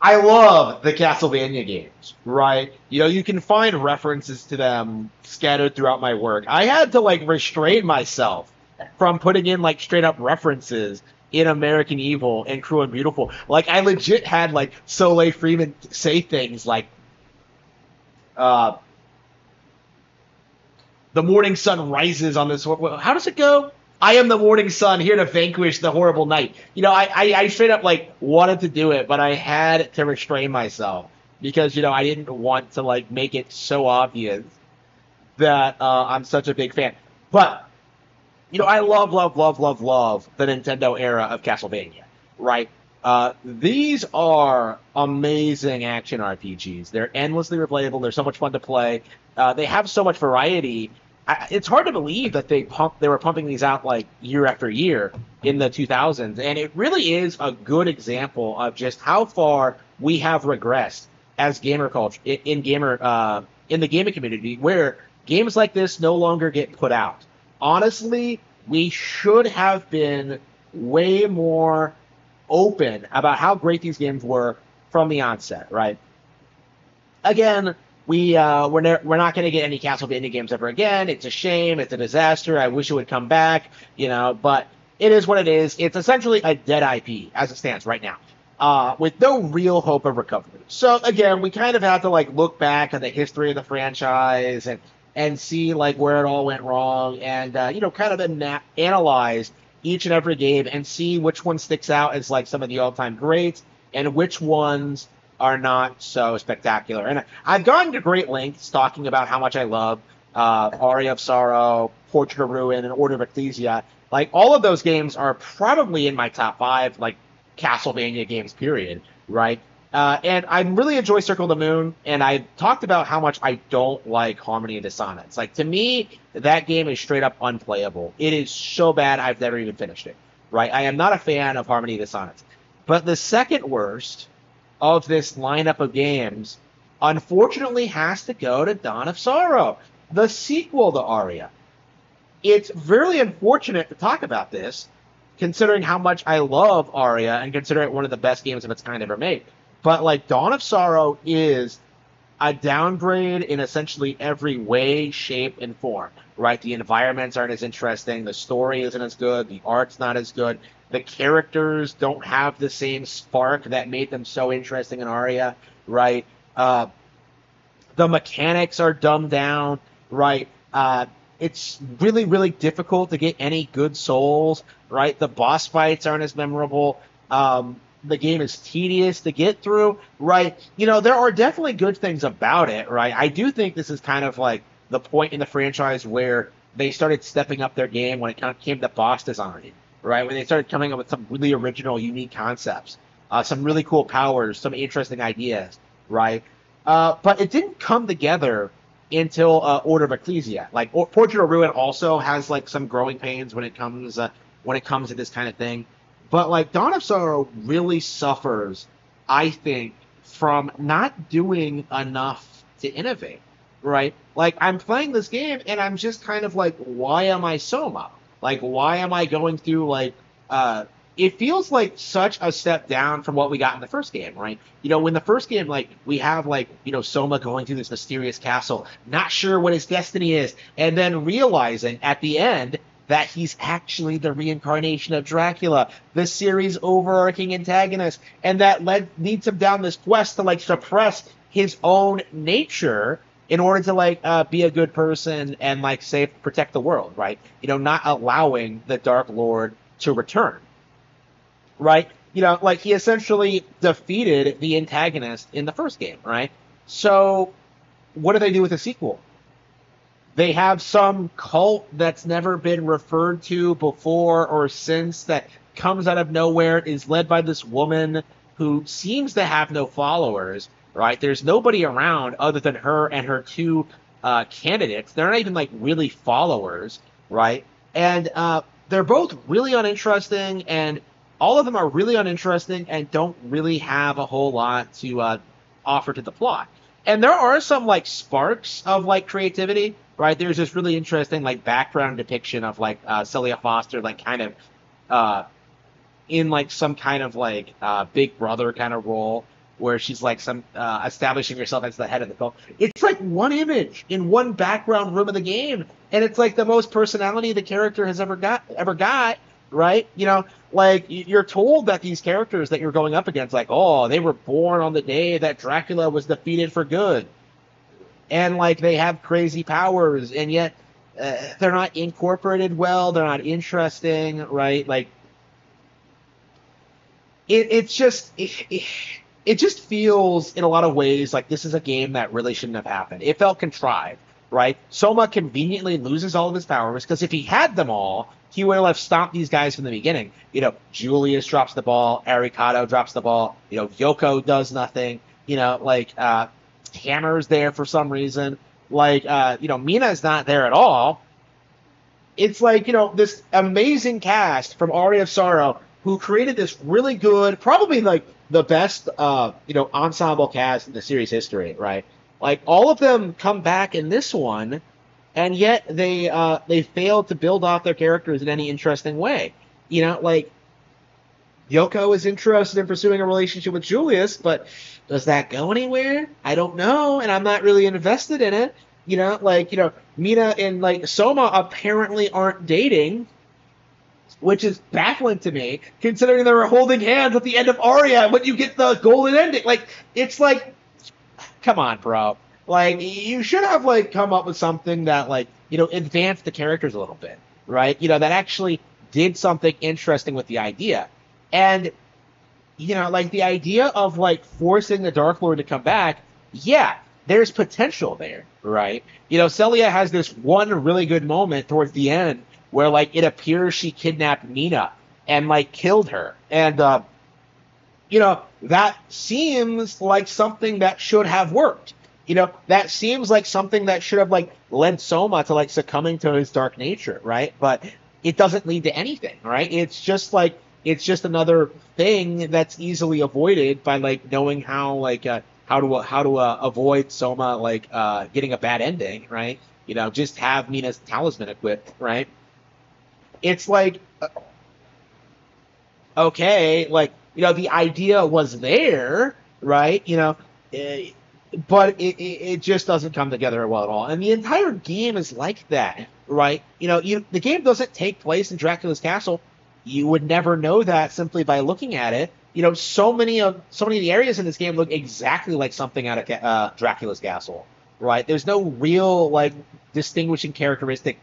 I love the Castlevania games, right? You know, you can find references to them scattered throughout my work. I had to like restrain myself from putting in like straight up references in American Evil and Cruel and Beautiful. Like I legit had like Soleil Freeman say things like, uh, "The morning sun rises on this." How does it go? I am the morning sun here to vanquish the horrible night. You know, I straight up like wanted to do it, but I had to restrain myself because I didn't want to like make it so obvious that I'm such a big fan. But I love, love, love, love, love the Nintendo era of Castlevania, right? These are amazing action RPGs. They're endlessly replayable. They're so much fun to play. They have so much variety. It's hard to believe that they were pumping these out like year after year in the 2000s, and it really is a good example of just how far we have regressed as gamer culture in the gaming community, where games like this no longer get put out. Honestly, we should have been way more open about how great these games were from the onset, right? Again, we're not going to get any Castlevania games ever again. It's a shame. It's a disaster. I wish it would come back, but it is what it is. It's essentially a dead IP as it stands right now, with no real hope of recovery. So again, we kind of have to like look back at the history of the franchise and see like where it all went wrong, and kind of analyze each and every game and see which one sticks out as like some of the all-time greats and which ones are not so spectacular. And I've gone to great lengths talking about how much I love Aria of Sorrow, Portrait of Ruin, and Order of Ecclesia. Like all of those games are probably in my top five, like Castlevania games, period. Right? And I really enjoy Circle of the Moon, and I talked about how much I don't like Harmony of Dissonance. Like to me, that game is straight up unplayable. It is so bad I've never even finished it. Right? I am not a fan of Harmony of Dissonance. But the second worst of this lineup of games, unfortunately, has to go to Dawn of Sorrow, the sequel to Aria. It's really unfortunate to talk about this, considering how much I love Aria and consider it one of the best games of its kind ever made. But like Dawn of Sorrow is a downgrade in essentially every way, shape, and form. Right? The environments aren't as interesting, the story isn't as good, the art's not as good, the characters don't have the same spark that made them so interesting in Aria, right? The mechanics are dumbed down, right? It's really, really difficult to get any good souls, right? The boss fights aren't as memorable. The game is tedious to get through, right? There are definitely good things about it, right? I do think this is kind of like the point in the franchise where they started stepping up their game when it kind of came to boss design, right? When they started coming up with some really original, unique concepts, some really cool powers, some interesting ideas, right? But it didn't come together until Order of Ecclesia. Like Portrait of Ruin also has like some growing pains when it comes to this kind of thing. But like Dawn of Sorrow really suffers, I think, from not doing enough to innovate, right? Like I'm playing this game and I'm just kind of like, why am I Soma? Like, why am I going through like it feels like such a step down from what we got in the first game, right? When the first game, like, we have, like, Soma going through this mysterious castle, not sure what his destiny is, and then realizing at the end that he's actually the reincarnation of Dracula, the series' overarching antagonist, and that leads him down this quest to, like, suppress his own nature in order to, like, be a good person and, like, protect the world, right? Not allowing the Dark Lord to return. Right? Like he essentially defeated the antagonist in the first game, right? So what do they do with the sequel? They have some cult that's never been referred to before or since that comes out of nowhere, is led by this woman who seems to have no followers, right? There's nobody around other than her and her two candidates. They're not even like really followers, right? And they're both really uninteresting, and all of them are really uninteresting and don't really have a whole lot to offer to the plot. And there are some like sparks of like creativity, right? There's this really interesting like background depiction of like Celia Foster, like kind of in like some kind of like Big Brother kind of role, where she's like some establishing herself as the head of the cult. It's like one image in one background room of the game, and it's like the most personality the character has ever got, right? Like you're told that these characters that you're going up against, like, oh, they were born on the day that Dracula was defeated for good, and like they have crazy powers, and yet they're not incorporated well, they're not interesting, right? Like it's just it just feels in a lot of ways like this is a game that really shouldn't have happened. It felt contrived, right? Soma conveniently loses all of his powers because if he had them all, he would have stomped these guys from the beginning. Julius drops the ball, Arikado drops the ball, Yoko does nothing, Hammer's there for some reason. Like, Mina's not there at all. It's like, this amazing cast from Aria of Sorrow who created this really good, probably like the best, ensemble cast in the series history, right? Like all of them come back in this one, and yet they failed to build off their characters in any interesting way. Like Yoko is interested in pursuing a relationship with Julius, but does that go anywhere? I don't know, and I'm not really invested in it. Mina and like Soma apparently aren't dating, which is baffling to me, considering they were holding hands at the end of Aria when you get the golden ending. Like, it's like, come on, bro. Like, you should have, like, come up with something that, like, advanced the characters a little bit, right? That actually did something interesting with the idea. And, like, the idea of, like, forcing the Dark Lord to come back, yeah, there's potential there, right? Celia has this one really good moment towards the end where, like, it appears she kidnapped Mina and, like, killed her. And, that seems like something that should have worked. That seems like something that should have, like, led Soma to, like, succumbing to his dark nature, right? But it doesn't lead to anything, right? It's just another thing that's easily avoided by, like, knowing how, like, how to avoid Soma, like, getting a bad ending, right? Just have Mina's talisman equipped, right? It's like, okay, like, the idea was there, right? But it just doesn't come together well at all. And the entire game is like that, right? The game doesn't take place in Dracula's castle. You would never know that simply by looking at it. So many of the areas in this game look exactly like something out of Dracula's castle, right? There's no real, like, distinguishing characteristic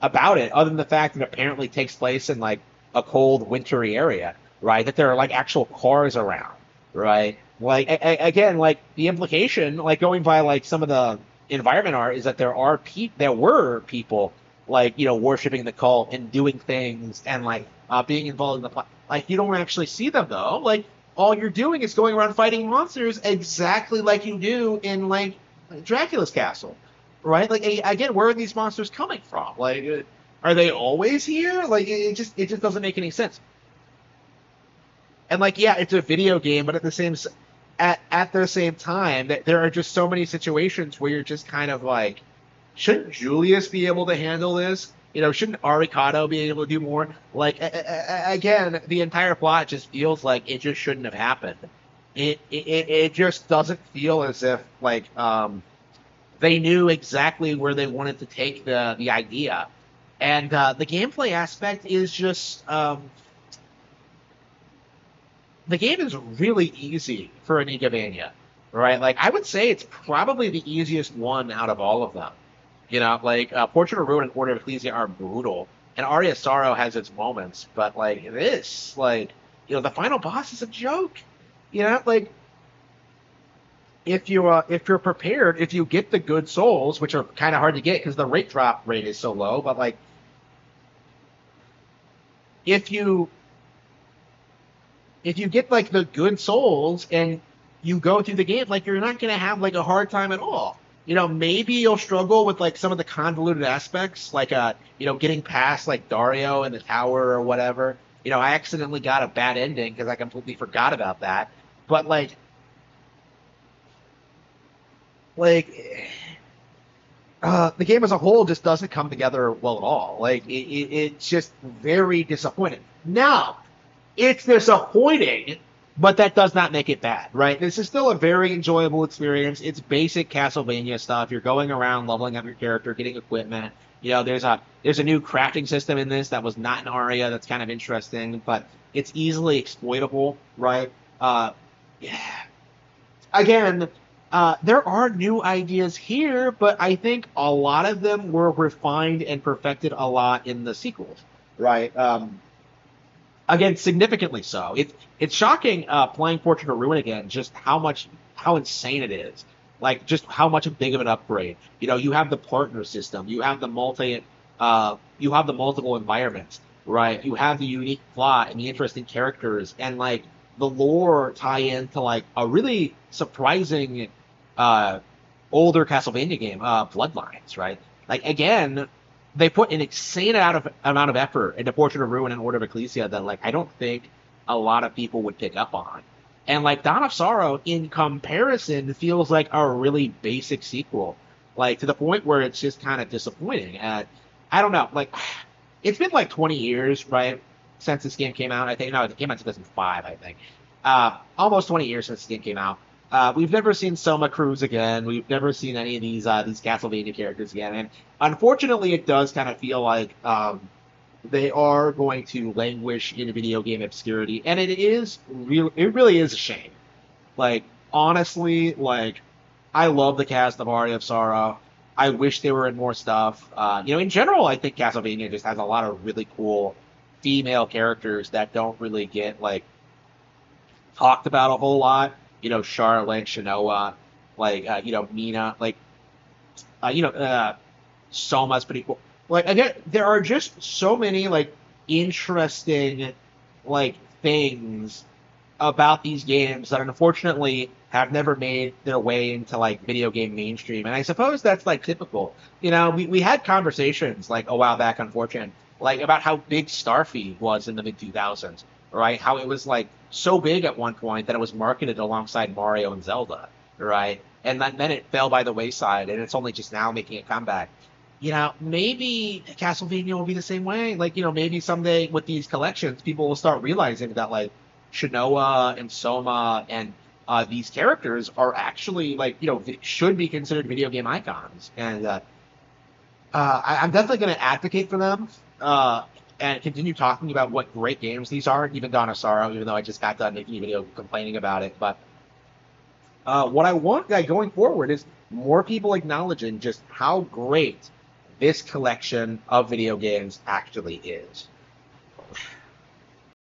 about it, other than the fact that it apparently takes place in, like, a cold, wintry area, right? That there are, like, actual cars around, right? Like, again, like, the implication, like, going by, like, some of the environment art is that there were people, like, worshiping the cult and doing things and, like, being involved in the plot. Like, you don't actually see them, though. Like, all you're doing is going around fighting monsters exactly like you do in, like, Dracula's castle. Right? Like, again, where are these monsters coming from? Like, are they always here? Like, it just doesn't make any sense. And, like, yeah, it's a video game, but at the same time, there are just so many situations where you're just kind of like, shouldn't Julius be able to handle this? Shouldn't Arikado be able to do more? Like, again, the entire plot just feels like it just shouldn't have happened. It just doesn't feel as if, like, they knew exactly where they wanted to take the idea. And the gameplay aspect is just... the game is really easy for an Igavania, right? Like, I would say it's probably the easiest one out of all of them. Like, Portrait of Ruin and Order of Ecclesia are brutal, and Aria of Sorrow has its moments, but, like, this, like, the final boss is a joke. Like, if you're prepared, if you get the good souls, which are kind of hard to get because the rate drop rate is so low, but, like, if you get, like, the good souls and you go through the game, like, you're not going to have, like, a hard time at all. Maybe you'll struggle with, like, some of the convoluted aspects, like, getting past, like, Dario in the tower or whatever. I accidentally got a bad ending because I completely forgot about that. But, like, the game as a whole just doesn't come together well at all. Like, it's just very disappointing. Now, it's disappointing But that does not make it bad, right? This is still a very enjoyable experience. It's basic Castlevania stuff. You're going around leveling up your character, getting equipment. There's a new crafting system in this that was not in Aria. That's kind of interesting, but it's easily exploitable, right? Yeah. Again, there are new ideas here, but I think a lot of them were refined and perfected a lot in the sequels, right? Again, significantly so. It's shocking playing Portrait of Ruin again, just how insane it is. Like just how much big of an upgrade. You have the partner system, you have the multiple environments, right? You have the unique plot and the interesting characters, and like the lore tie into like a really surprising uh, older Castlevania game, Bloodlines, right? Like again, they put an insane amount of effort into Portrait of Ruin and Order of Ecclesia that like I don't think a lot of people would pick up on. And like Dawn of Sorrow, in comparison, feels like a really basic sequel, like to the point where it's just kind of disappointing. And I don't know, like it's been like 20 years, right, since this game came out. I think no, it came out in 2005, I think. Almost 20 years since this game came out. We've never seen Soma Cruz again. We've never seen any of these Castlevania characters again, and unfortunately, it does kind of feel like they are going to languish in video game obscurity, and it is real. It really is a shame. Like honestly, like I love the cast of Aria of Sorrow. I wish they were in more stuff. In general, I think Castlevania just has a lot of really cool female characters that don't really get like talked about a whole lot. Charlotte, Shanoa, like Mina, like Soma's pretty cool. Like again, there are just so many like interesting like things about these games that unfortunately have never made their way into like video game mainstream. And I suppose that's like typical. We had conversations like a while back on 4chan, like about how big Starfy was in the mid 2000s, right? How it was like so big at one point that it was marketed alongside Mario and Zelda, right? And then it fell by the wayside, and it's only just now making a comeback. Maybe Castlevania will be the same way. Like, maybe someday with these collections, people will start realizing that like Shinoa and Soma and these characters are actually like, should be considered video game icons. And I'm definitely going to advocate for them and continue talking about what great games these are, even Dawn of Sorrow, even though I just got done making a video complaining about it. But what I want going forward is more people acknowledging just how great this collection of video games actually is.